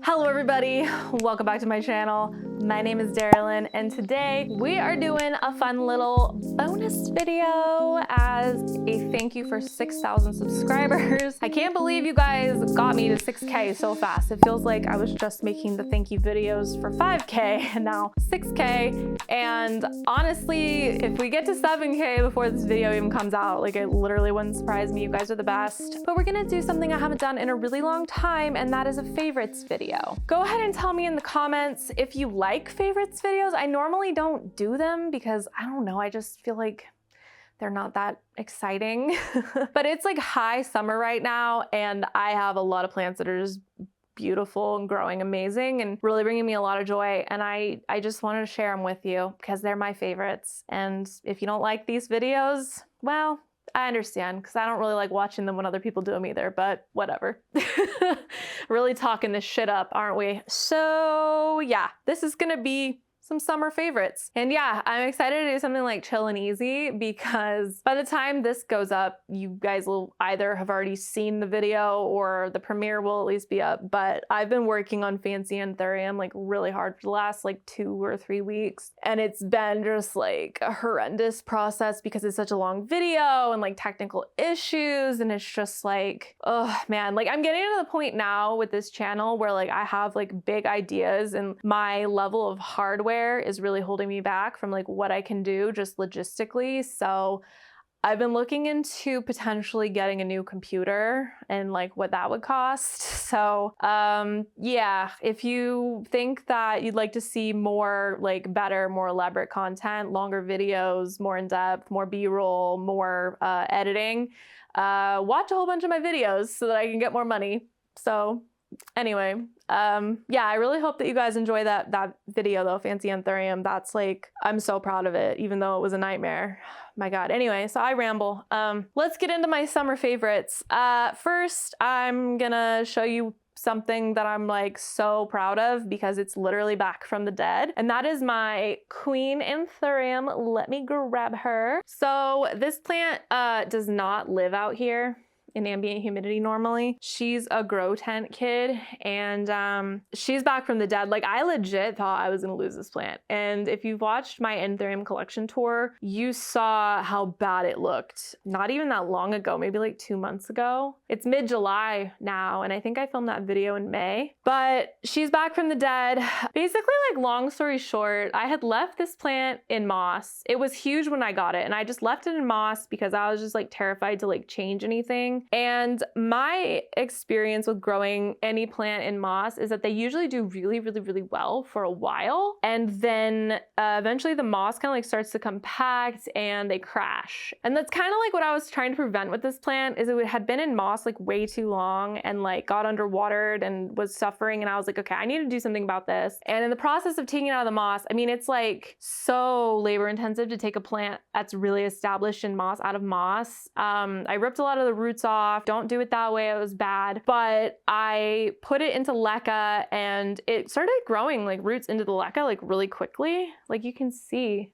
Hello everybody, welcome back to my channel. My name is Darylyn and today we are doing a fun little bonus video as a thank you for 6,000 subscribers. I can't believe you guys got me to 6K so fast. It feels like I was just making the thank you videos for 5K and now 6K. And honestly, if we get to 7K before this video even comes out, like it literally wouldn't surprise me. You guys are the best. But we're gonna do something I haven't done in a really long time, and that is a favorites video. Go ahead and tell me in the comments if you like favorites videos. I normally don't do them because I don't know, I just feel like they're not that exciting. But it's like high summer right now and I have a lot of plants that are just beautiful and growing amazing and really bringing me a lot of joy, and I just wanted to share them with you because they're my favorites. And if you don't like these videos, well, I understand because I don't really like watching them when other people do them either, but whatever. Really talking this shit up, aren't we? So yeah, this is gonna be some summer favorites. And yeah, I'm excited to do something like chill and easy because by the time this goes up, you guys will either have already seen the video or the premiere will at least be up. But I've been working on Fancy Anthurium like really hard for the last like 2 or 3 weeks. And it's been just like a horrendous process because it's such a long video and like technical issues. And it's just like, oh man, like I'm getting to the point now with this channel where like I have like big ideas and my level of hardware is really holding me back from like what I can do just logistically. So I've been looking into potentially getting a new computer and like what that would cost. So yeah, if you think that you'd like to see more like better, more elaborate content, longer videos, more in depth, more B-roll, more editing, watch a whole bunch of my videos so that I can get more money. So anyway, yeah, I really hope that you guys enjoy that video though, Fancy Anthurium. That's like, I'm so proud of it, even though it was a nightmare. My God. Anyway, so I ramble. Let's get into my summer favorites. First, I'm gonna show you something that I'm like so proud of because it's literally back from the dead. And that is my Queen Anthurium. Let me grab her. So this plant does not live out here in ambient humidity normally. She's a grow tent kid and she's back from the dead. Like I legit thought I was gonna lose this plant. And if you've watched my Anthurium collection tour, you saw how bad it looked. Not even that long ago, maybe like 2 months ago. It's mid-July now and I think I filmed that video in May. But she's back from the dead. Basically, like long story short, I had left this plant in moss. It was huge when I got it and I just left it in moss because I was just like terrified to like change anything. And my experience with growing any plant in moss is that they usually do really, really, really well for a while. And then eventually the moss kind of like starts to compact and they crash. And that's kind of like what I was trying to prevent with this plant is it had been in moss like way too long and like got underwatered and was suffering. And I was like, okay, I need to do something about this. And in the process of taking it out of the moss, I mean, it's like so labor intensive to take a plant that's really established in moss out of moss. I ripped a lot of the roots off. Don't do it that way, it was bad. But I put it into leca and it started growing like roots into the leca like really quickly. Like you can see,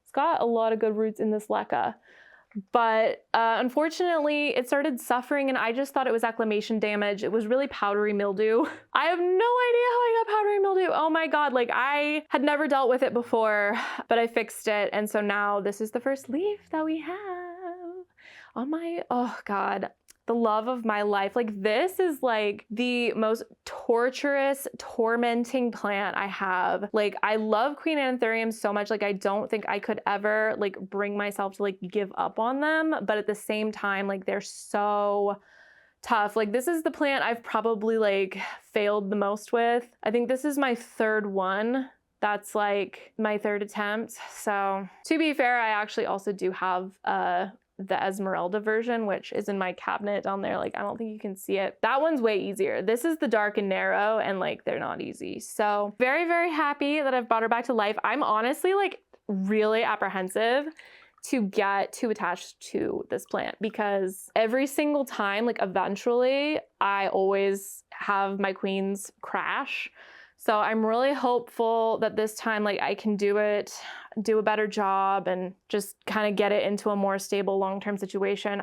it's got a lot of good roots in this leca. But unfortunately, it started suffering and I just thought it was acclimation damage. It was really powdery mildew. I have no idea how I got powdery mildew. Oh my God, like I had never dealt with it before, but I fixed it. And so now this is the first leaf that we have on my, oh God, the love of my life. Like this is like the most torturous, tormenting plant I have. Like I love Queen Anthurium so much. Like I don't think I could ever like bring myself to like give up on them. But at the same time, like they're so tough. Like this is the plant I've probably like failed the most with. I think this is my 3rd one. That's like my 3rd attempt. So to be fair, I actually also do have the Esmeralda version, which is in my cabinet down there. Like, I don't think you can see it. That one's way easier. This is the dark and narrow and like, they're not easy. So very, very happy that I've brought her back to life. I'm honestly like really apprehensive to get too attached to this plant because every single time, like eventually I always have my queens crash. So I'm really hopeful that this time, like I can do it, do a better job and just kind of get it into a more stable long-term situation.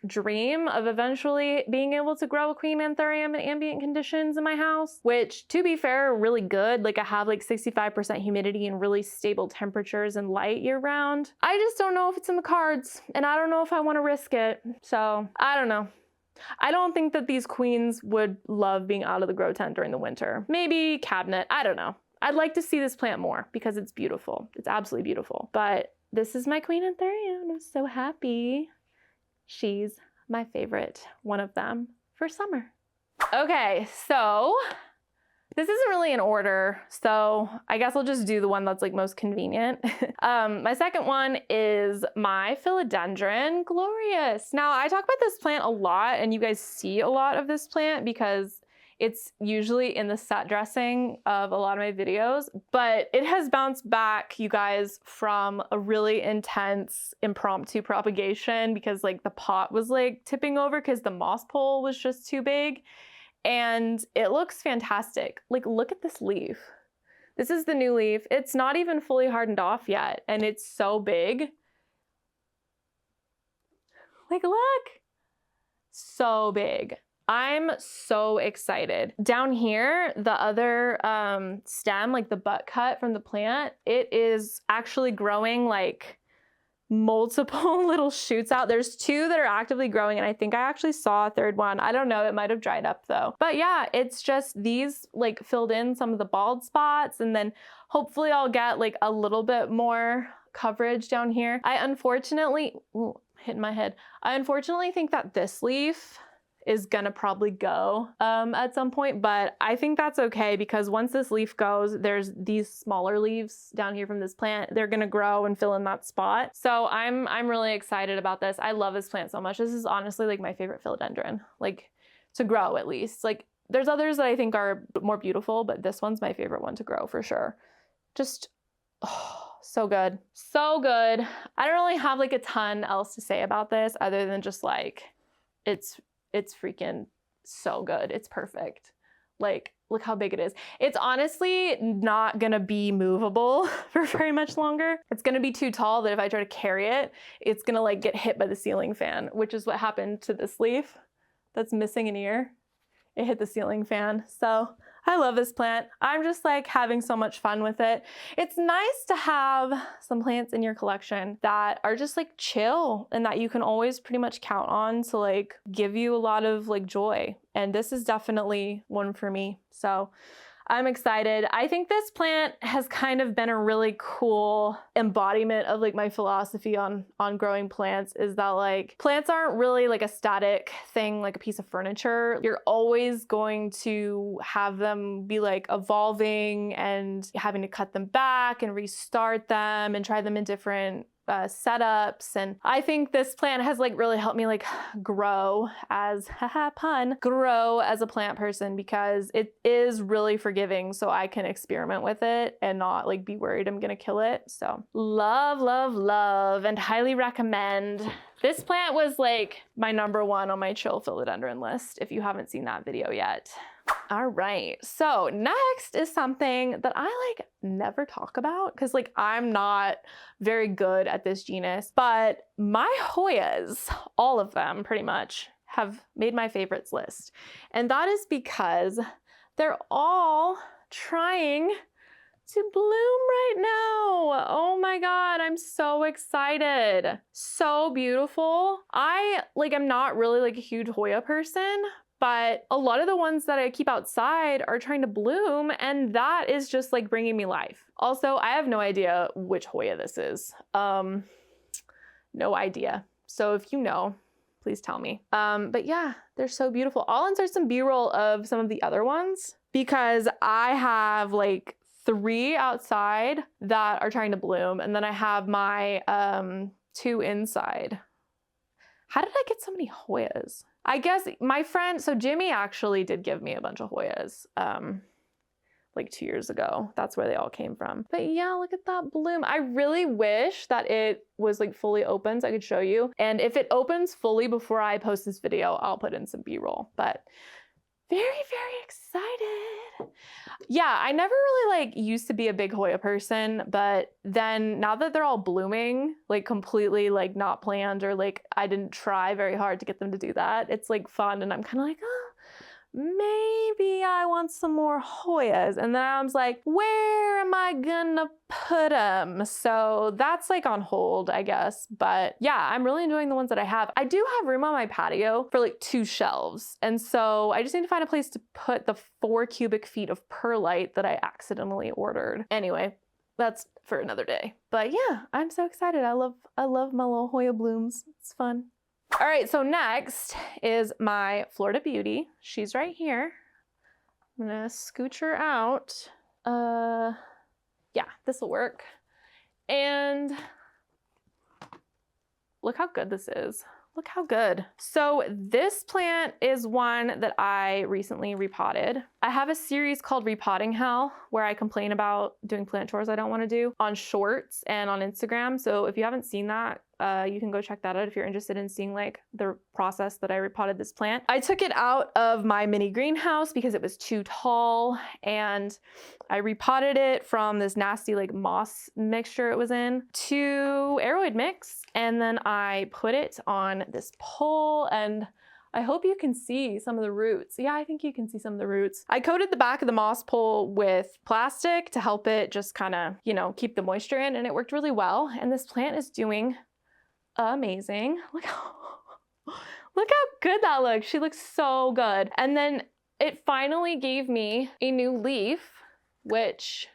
dream of eventually being able to grow a queen anthurium in ambient conditions in my house, which to be fair, are really good. Like I have like 65% humidity and really stable temperatures and light year round. I just don't know if it's in the cards, and I don't know if I want to risk it. So I don't know. I don't think that these queens would love being out of the grow tent during the winter. Maybe cabinet, I don't know. I'd like to see this plant more because it's beautiful. It's absolutely beautiful. But this is my queen anthurium. I'm so happy. She's my favorite one of them for summer. Okay, so this isn't really in order, so I guess I'll just do the one that's like most convenient. My second one is my Philodendron Glorious. Now I talk about this plant a lot, and you guys see a lot of this plant because it's usually in the set dressing of a lot of my videos, but it has bounced back, you guys, from a really intense impromptu propagation because like the pot was like tipping over because the moss pole was just too big. And it looks fantastic. Like, look at this leaf. This is the new leaf. It's not even fully hardened off yet, and it's so big. Like, look. So big. I'm so excited. Down here, the other stem, like the butt cut from the plant, it is actually growing like multiple little shoots out. There's two that are actively growing, and I think I actually saw a third one. I don't know, it might have dried up though. But yeah, it's just these like filled in some of the bald spots, and then hopefully I'll get like a little bit more coverage down here. I unfortunately, hitting my head. I unfortunately think that this leaf is gonna probably go at some point, but I think that's okay because once this leaf goes, there's these smaller leaves down here from this plant. They're gonna grow and fill in that spot. So I'm really excited about this. I love this plant so much. This is honestly like my favorite philodendron, like to grow at least. Like there's others that I think are more beautiful, but this one's my favorite one to grow for sure. Just, oh, so good. So good. I don't really have like a ton else to say about this other than just like, it's freaking so good. It's perfect. Like, look how big it is. It's honestly not gonna be movable for very much longer. It's gonna be too tall that if I try to carry it, it's gonna like get hit by the ceiling fan, which is what happened to this leaf that's missing an ear. It hit the ceiling fan. So I love this plant. I'm just like having so much fun with it. It's nice to have some plants in your collection that are just like chill and that you can always pretty much count on to like give you a lot of like joy. And this is definitely one for me. So I'm excited. I think this plant has kind of been a really cool embodiment of like my philosophy on growing plants, is that like plants aren't really like a static thing, like a piece of furniture. You're always going to have them be like evolving and having to cut them back and restart them and try them in different setups. And I think this plant has like really helped me like grow as, haha, pun, grow as a plant person because it is really forgiving, so I can experiment with it and not like be worried I'm gonna kill it. So love, love, love, and highly recommend. This plant was like my #1 on my chill philodendron list if you haven't seen that video yet. All right, so next is something that I like never talk about because like I'm not very good at this genus, but my Hoyas, all of them pretty much, have made my favorites list. And that is because they're all trying to bloom right now. Oh my God, I'm so excited. So beautiful. I am not really like a huge Hoya person, but a lot of the ones that I keep outside are trying to bloom, and that is just like bringing me life. Also, I have no idea which Hoya this is. No idea. So if you know, please tell me. But yeah, they're so beautiful. I'll insert some B-roll of some of the other ones because I have like 3 outside that are trying to bloom, and then I have my 2 inside. How did I get so many Hoyas? I guess my friend, so Jimmy actually did give me a bunch of Hoyas like 2 years ago. That's where they all came from. But yeah, look at that bloom. I really wish that it was like fully open so I could show you. And if it opens fully before I post this video, I'll put in some B-roll. But very, very excited. yeah, I never really like used to be a big Hoya person, but then now that they're all blooming, like completely like not planned, or like I didn't try very hard to get them to do that, it's like fun, and I'm kind of like, oh, maybe I want some more Hoyas. And then I was like, where am I gonna put them? So that's like on hold, I guess. But yeah, I'm really enjoying the ones that I have. I do have room on my patio for like 2 shelves. And so I just need to find a place to put the 4 cubic feet of perlite that I accidentally ordered. Anyway, that's for another day. But yeah, I'm so excited. I love my little Hoya blooms. It's fun. All right, so next is my Florida Beauty. She's right here. I'm gonna scooch her out. Yeah, this will work. And look how good this is. Look how good. So this plant is one that I recently repotted. I have a series called Repotting Hell where I complain about doing plant chores I don't want to do on Shorts and on Instagram. So if you haven't seen that, you can go check that out if you're interested in seeing like the process that I repotted this plant. I took it out of my mini greenhouse because it was too tall, and I repotted it from this nasty like moss mixture it was in to aeroid mix, and then I put it on this pole, and I hope you can see some of the roots. Yeah, I think you can see some of the roots. I coated the back of the moss pole with plastic to help it just kind of, you know, keep the moisture in, and it worked really well. And this plant is doing amazing. Look how good that looks. She looks so good. And then it finally gave me a new leaf, which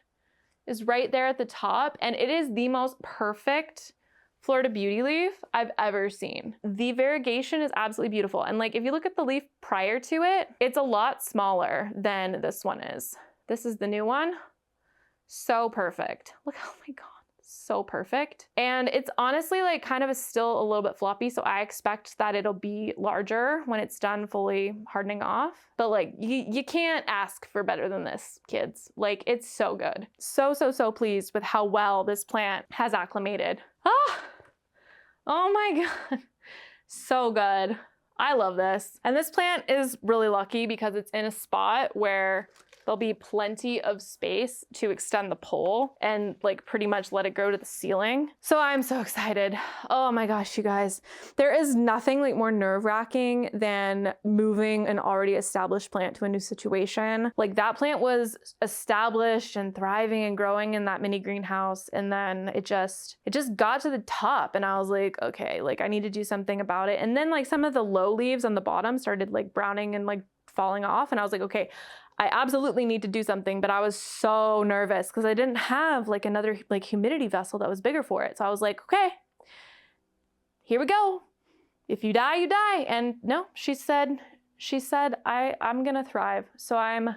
is right there at the top. And it is the most perfect Florida Beauty leaf I've ever seen. The variegation is absolutely beautiful. And like, if you look at the leaf prior to it, it's a lot smaller than this one is. This is the new one. So perfect. Look, oh my God. So perfect. And it's honestly like kind of still a little bit floppy, so I expect that it'll be larger when it's done fully hardening off. But like you can't ask for better than this, kids. Like, it's so good. So pleased with how well this plant has acclimated. Oh my God, so good. I love this. And this plant is really lucky because it's in a spot where there'll be plenty of space to extend the pole and like pretty much let it grow to the ceiling. So I'm so excited. Oh my gosh, you guys. There is nothing like more nerve-wracking than moving an already established plant to a new situation. Like, that plant was established and thriving and growing in that mini greenhouse, and then it just got to the top, and I was like, okay, like I need to do something about it. And then like some of the low leaves on the bottom started like browning and like falling off, and I was like, okay, I absolutely need to do something. But I was so nervous because I didn't have like another like humidity vessel that was bigger for it. So I was like, okay, here we go. If you die, you die. And no, she said I'm gonna thrive. So I'm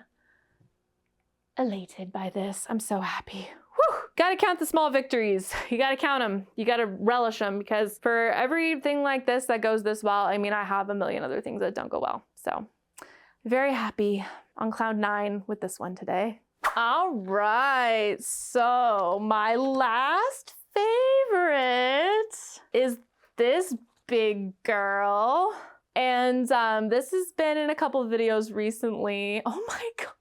elated by this. I'm so happy. Whew. Gotta count the small victories. You gotta count them. You gotta relish them, because for everything like this that goes this well, I mean, I have a million other things that don't go well. So very happy, on cloud 9 with this one today. All right, so my last favorite is this big girl. And this has been in a couple of videos recently. Oh my God.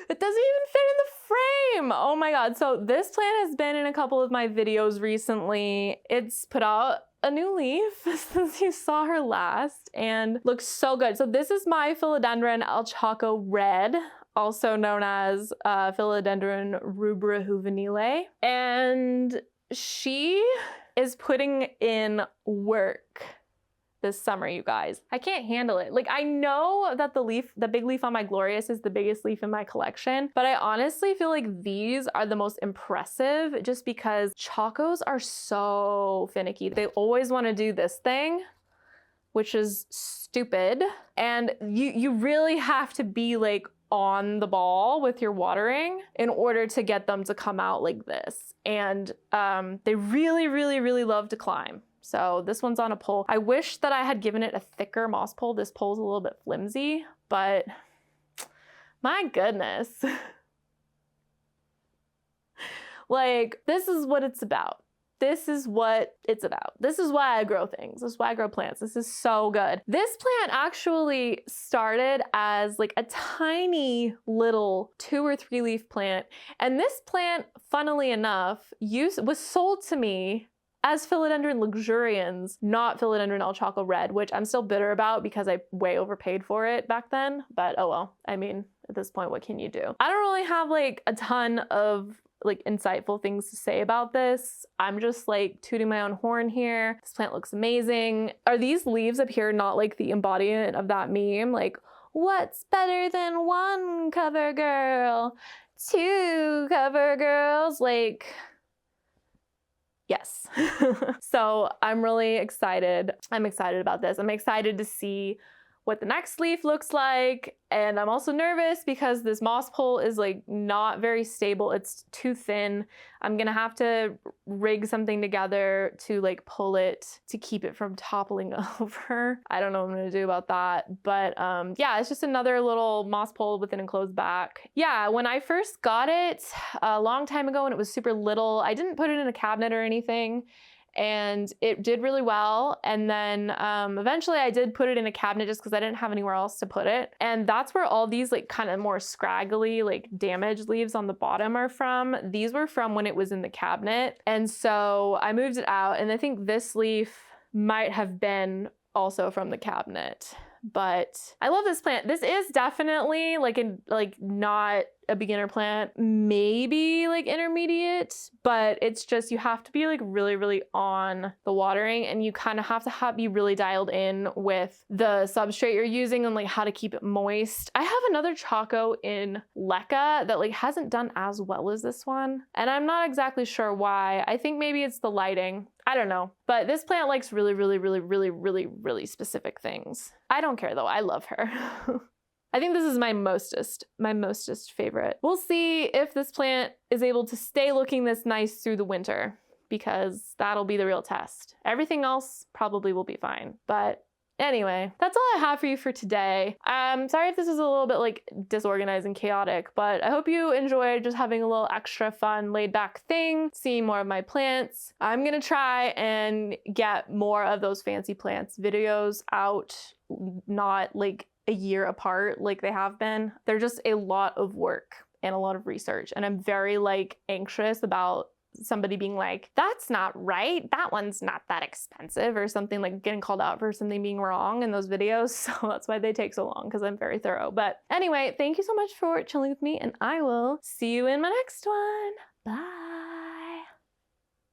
It doesn't even fit in the frame. Oh my God. So this plant has been in a couple of my videos recently. It's put out a new leaf since you saw her last and looks so good. So this is my Philodendron El Chaco Red, also known as Philodendron Rubra Juvenile. And she is putting in work this summer, you guys. I can't handle it. Like, I know that the big leaf on my Glorious is the biggest leaf in my collection, but I honestly feel like these are the most impressive just because Chacos are so finicky. They always want to do this thing, which is stupid. And you really have to be like on the ball with your watering in order to get them to come out like this. And they really love to climb. So this one's on a pole. I wish that I had given it a thicker moss pole. This pole's a little bit flimsy, but my goodness. Like, this is what it's about. this is what it's about. This is why I grow things. This is why I grow plants. This is so good. This plant actually started as like a tiny little 2 or 3 leaf plant. And this plant, funnily enough, was sold to me as Philodendron Luxurians, not Philodendron El Choco Red, which I'm still bitter about because I way overpaid for it back then. But oh well, I mean, at this point, what can you do? I don't really have like a ton of like insightful things to say about this. I'm just like tooting my own horn here. This plant looks amazing. Are these leaves up here not like the embodiment of that meme? Like, what's better than 1 cover girl? 2 cover girls? Like, yes. So I'm really excited. I'm excited about this. I'm excited to see what the next leaf looks like. And I'm also nervous because this moss pole is like not very stable. It's too thin. I'm gonna have to rig something together to like pull it to keep it from toppling over. I don't know what I'm gonna do about that. But yeah, it's just another little moss pole with an enclosed back. Yeah, when I first got it a long time ago when it was super little, I didn't put it in a cabinet or anything. And it did really well. And then eventually I did put it in a cabinet just because I didn't have anywhere else to put it. And that's where all these like kind of more scraggly, like damaged leaves on the bottom are from. These were from when it was in the cabinet. And so I moved it out, and I think this leaf might have been also from the cabinet. But I love this plant. This is definitely like not a beginner plant, maybe like intermediate, but it's just you have to be like really, really on the watering, and you kind of have to be really dialed in with the substrate you're using and like how to keep it moist. I have another Choco in Leca that like hasn't done as well as this one, and I'm not exactly sure why. I think maybe it's the lighting. I don't know. But this plant likes really, really, really, really, really, really specific things. I don't care though. I love her. I think this is my mostest favorite. We'll see if this plant is able to stay looking this nice through the winter, because that'll be the real test. Everything else probably will be fine. But anyway, that's all I have for you for today. Sorry if this is a little bit like disorganized and chaotic, but I hope you enjoyed just having a little extra fun, laid back thing, seeing more of my plants. I'm gonna try and get more of those fancy plants videos out, not like a year apart like they have been. They're just a lot of work and a lot of research, and I'm very like anxious about somebody being like, that's not right, that one's not that expensive, or something, like getting called out for something being wrong in those videos. So that's why they take so long, because I'm very thorough. But anyway, thank you so much for chilling with me, and I will see you in my next one. Bye.